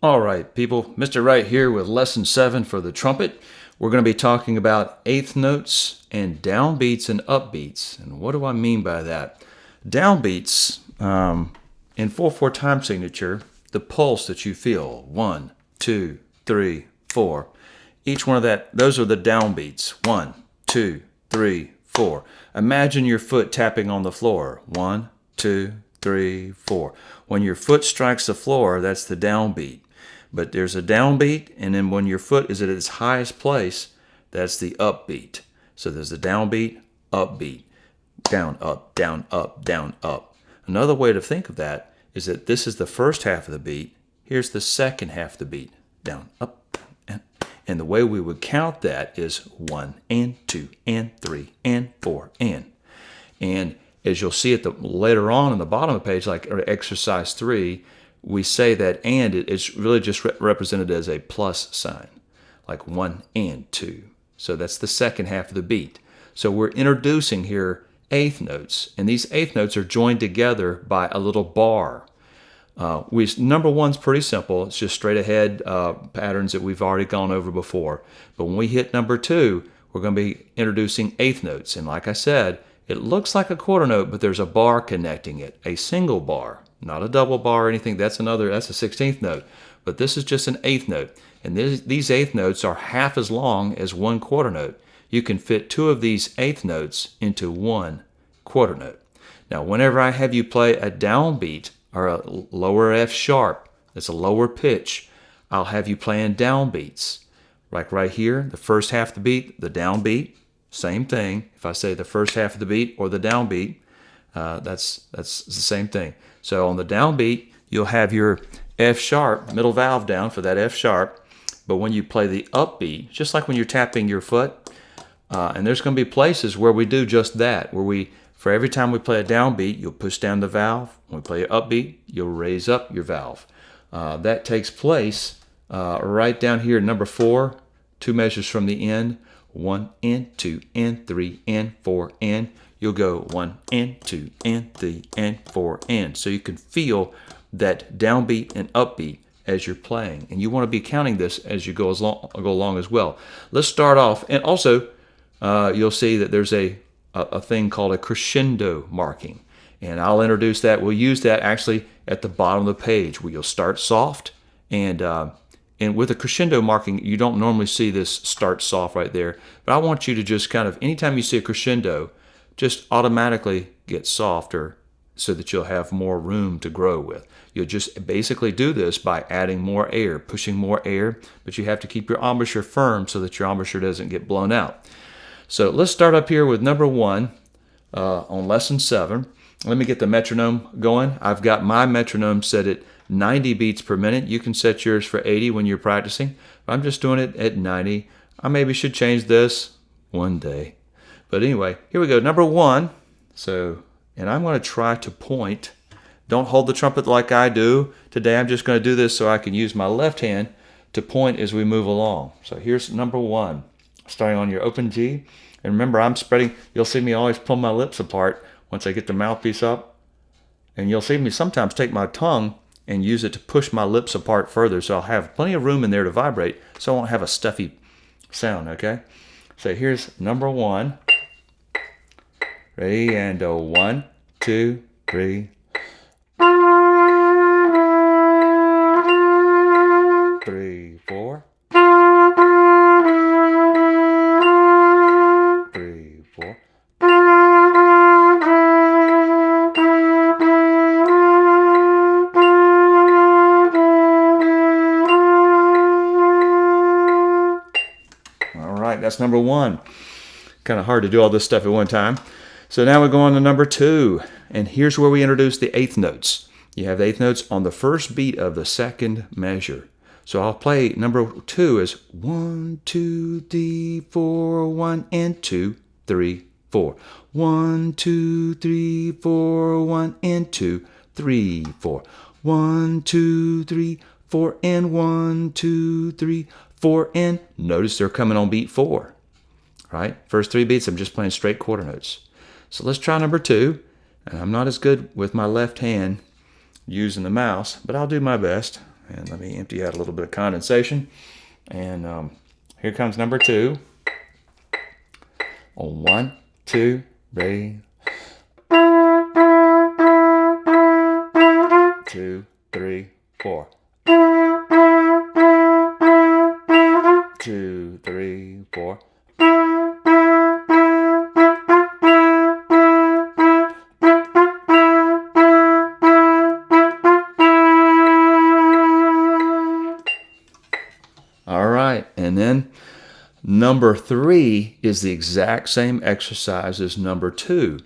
All right, people, Mr. Wright here with lesson 7 for the trumpet. We're going to be talking about eighth notes and downbeats and upbeats. And what do I mean by that? Downbeats, in 4/4 time signature, the pulse that you feel, 1, 2, 3, 4. Each one of those are the downbeats. 1, 2, 3, 4. Imagine your foot tapping on the floor. 1, 2, 3, 4. When your foot strikes the floor, that's the downbeat. But there's a downbeat, and then when your foot is at its highest place, that's the upbeat. So there's the downbeat, upbeat, down, up, down, up, down, up. Another way to think of that is that this is the first half of the beat. Here's the second half of the beat, down, up, and the way we would count that is 1 and 2 and 3 and 4 and. And as you'll see later on in the bottom of the page, like exercise 3, we say that and it's really just represented as a plus sign, like 1 and 2. So that's the second half of the beat. So we're introducing here eighth notes, and these eighth notes are joined together by a little bar. Number one's pretty simple. It's just straight ahead patterns that we've already gone over before. But when we hit number 2, we're going to be introducing eighth notes. And like I said, it looks like a quarter note, but there's a bar connecting it, a single bar. Not a double bar or anything. That's a 16th note. But this is just an eighth note. And these eighth notes are half as long as one quarter note. You can fit 2 of these eighth notes into one quarter note. Now, whenever I have you play a downbeat or a lower F sharp, that's a lower pitch, I'll have you playing downbeats. Like right here, the first half of the beat, the downbeat, same thing. If I say the first half of the beat or the downbeat, that's the same thing. So on the downbeat, you'll have your F sharp, middle valve down for that F sharp. But when you play the upbeat, just like when you're tapping your foot, and there's going to be places where we do just that, where for every time we play a downbeat, you'll push down the valve. When we play an upbeat, you'll raise up your valve. That takes place right down here, number 4, 2 measures from the end, 1 and 2 and 3 and 4 and. You'll go 1 and 2 and 3 and 4 and. So you can feel that downbeat and upbeat as you're playing. And you want to be counting this as you go along as well. Let's start off. And also, you'll see that there's a thing called a crescendo marking. And I'll introduce that. We'll use that actually at the bottom of the page where you'll start soft. And with a crescendo marking, you don't normally see this start soft right there. But I want you to just kind of, anytime you see a crescendo, just automatically get softer so that you'll have more room to grow with. You'll just basically do this by adding more air, pushing more air, but you have to keep your embouchure firm so that your embouchure doesn't get blown out. So let's start up here with number 1 on lesson 7. Let me get the metronome going. I've got my metronome set at 90 beats per minute. You can set yours for 80 when you're practicing. I'm just doing it at 90. I maybe should change this one day. But anyway, here we go. Number 1. And I'm going to try to point. Don't hold the trumpet like I do. Today I'm just going to do this so I can use my left hand to point as we move along. So here's number 1, starting on your open G. And remember, I'm spreading. You'll see me always pull my lips apart once I get the mouthpiece up. And you'll see me sometimes take my tongue and use it to push my lips apart further. So I'll have plenty of room in there to vibrate so I won't have a stuffy sound, okay? So here's number 1. Ready? And 1, 2, 3. 3, 4. 3, 4. All right, that's number 1. Kind of hard to do all this stuff at one time. So now we go on to number 2, and here's where we introduce the eighth notes. You have the eighth notes on the first beat of the second measure. So I'll play number 2 as 1, 2, 3, 4, 1 and 2, 3, 4. 1, 2, 3, 4, 1 and 2, 3, 4. 1, 2, 3, 4 and 1, 2, 3, 4 and. Notice they're coming on beat 4. Right? First 3 beats, I'm just playing straight quarter notes. So let's try number 2. And I'm not as good with my left hand using the mouse, but I'll do my best. And let me empty out a little bit of condensation. And here comes number 2. 1, 2, 3. 2, 3, 4. 2, 3, 4. All right, and then number 3 is the exact same exercise as number 2.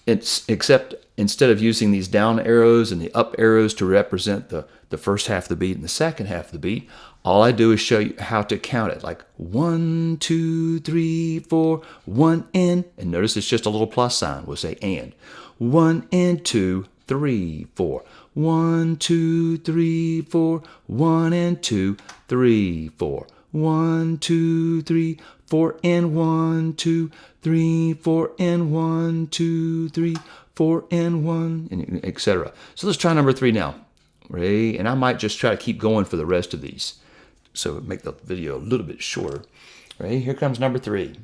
Except instead of using these down arrows and the up arrows to represent the first half of the beat and the second half of the beat, all I do is show you how to count it. Like 1, 2, 3, 4, 1 and notice it's just a little plus sign. We'll say and. 1 and 2, 3, 4. 1, 2, 3, 4. 1 and 2, 3, 4. 1, 2, 3, 4 and 1, 2, 3, 4 and 1, 2, 3, 4 and 1, and etc. So let's try number 3 now. Ready? And I might just try to keep going for the rest of these, so make the video a little bit shorter. Ready? Here comes number 3.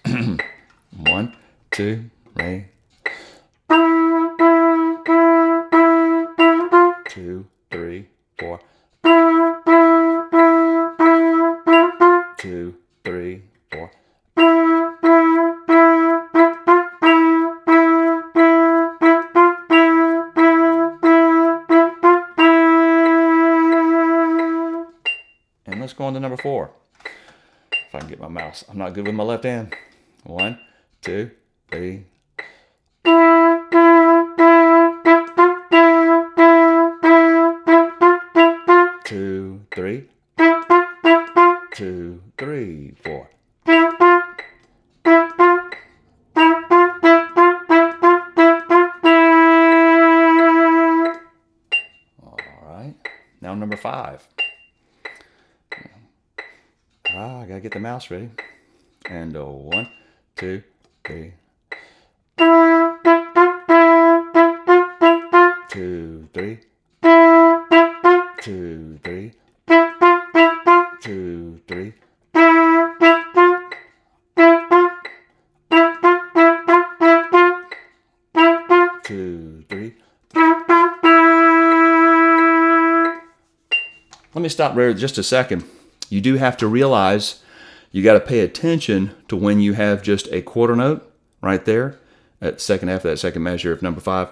1, 2, ready? 2, 3, 4. 2, 3, 4. And let's go on to number 4. If I can get my mouse. I'm not good with my left hand. 1, 2, 3. 2, 3. 2, 3, 4. All right. Now number 5. I gotta get the mouse ready. And 1, 2, 3. 2, 3. 2, 3. 2, 3. 2, 3. Let me stop there just a second. You do have to realize you got to pay attention to when you have just a quarter note right there at the second half of that second measure of number 5.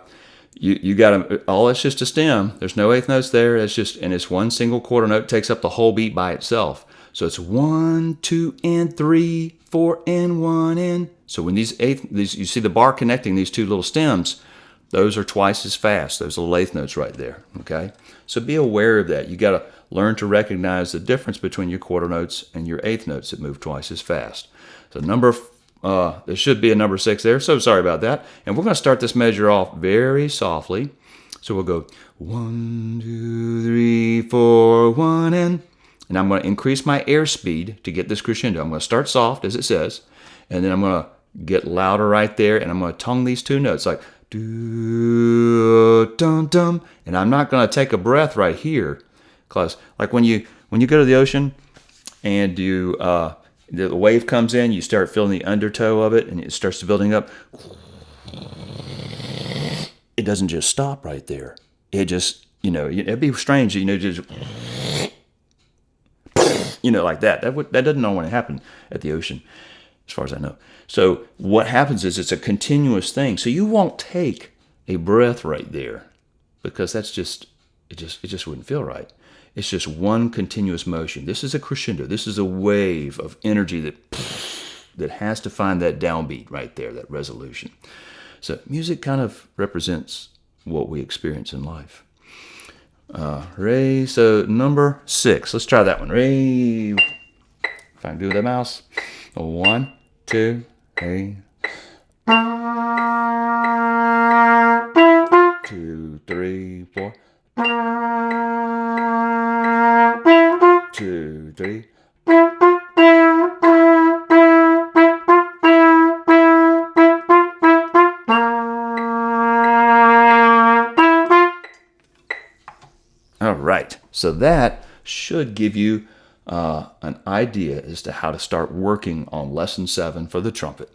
You got to, all it's just a stem. There's no eighth notes there. It's just, and it's one single quarter note, takes up the whole beat by itself. So it's 1, 2, and 3, 4, and 1, and. So when these you see the bar connecting these two little stems, those are twice as fast. Those little eighth notes right there. Okay. So be aware of that. You got to learn to recognize the difference between your quarter notes and your eighth notes that move twice as fast. So there should be a number 6 there. So sorry about that. And we're going to start this measure off very softly. So we'll go 1, 2, 3, 4, 1, and I'm going to increase my airspeed to get this crescendo. I'm going to start soft, as it says, and then I'm going to get louder right there, and I'm going to tongue these two notes like do, dum, dum. And I'm not going to take a breath right here, because like when you go to the ocean and you the wave comes in, you start feeling the undertow of it, and it starts building up. It doesn't just stop right there. It just, it'd be strange, just, like that. That doesn't normally happen at the ocean, as far as I know. So what happens is it's a continuous thing. So you won't take a breath right there, because it just wouldn't feel right. It's just one continuous motion. This is a crescendo. This is a wave of energy that has to find that downbeat right there, that resolution. So music kind of represents what we experience in life. Ray, so number 6. Let's try that one. Ray, if I can do with the mouse. 1, 2, 3. 2, 3, 4. 2, 3. All right, so that should give you an idea as to how to start working on lesson 7 for the trumpet.